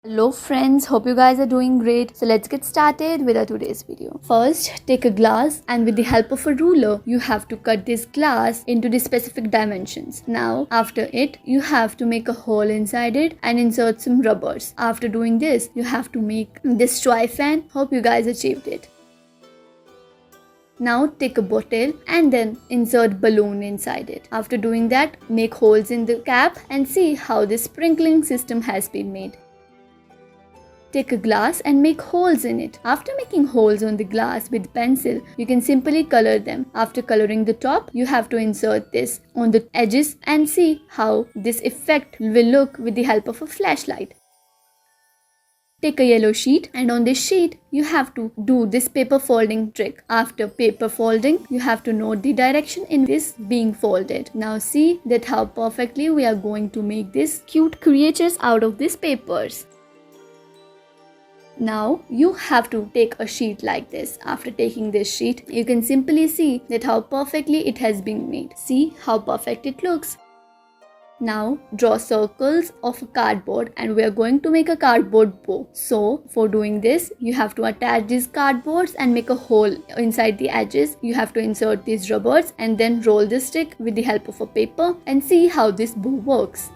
Hello friends, hope you guys are doing great. So let's get started with our today's video. First, take a glass and with the help of a ruler, you have to cut this glass into the specific dimensions. Now, after it, you have to make a hole inside it and insert some rubbers. After doing this, you have to make this toy fan. Hope you guys achieved it. Now take a bottle and then insert balloon inside it. After doing that, make holes in the cap and see how this sprinkling system has been made. Take a glass and make holes in it. After making holes on the glass with pencil, you can simply color them. After coloring the top, you have to insert this on the edges and see how this effect will look with the help of a flashlight. Take a yellow sheet and on this sheet, you have to do this paper folding trick. After paper folding, you have to note the direction in this being folded. Now see that how perfectly we are going to make these cute creatures out of these papers. Now you have to take a sheet like this. After taking this sheet, you can simply see that how perfectly it has been made. See how perfect it looks. Now draw circles of a cardboard and we are going to make a cardboard bow. So for doing this, you have to attach these cardboards and make a hole inside the edges. You have to insert these rubbers and then roll the stick with the help of a paper and see how this bow works.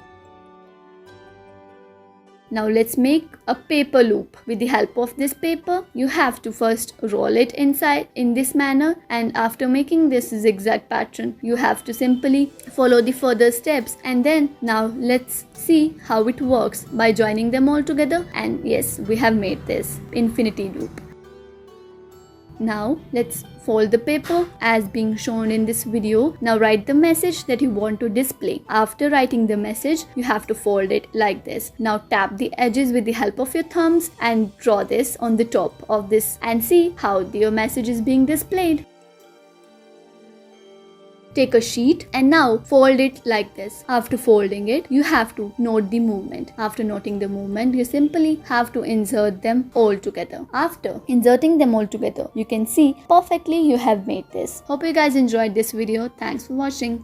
Now let's make a paper loop. With the help of this paper, you have to first roll it inside in this manner, and after making this zigzag pattern, you have to simply follow the further steps. And then now let's see how it works by joining them all together. And yes, we have made this infinity loop. Now let's fold the paper as being shown in this video. Now write the message that you want to display. After writing the message, you have to fold it like this. Now tap the edges with the help of your thumbs and draw this on the top of this and see how your message is being displayed. Take a sheet and now fold it like this. After folding it, you have to note the movement. After noting the movement, you simply have to insert them all together. After inserting them all together, you can see perfectly you have made this. Hope you guys enjoyed this video. Thanks for watching.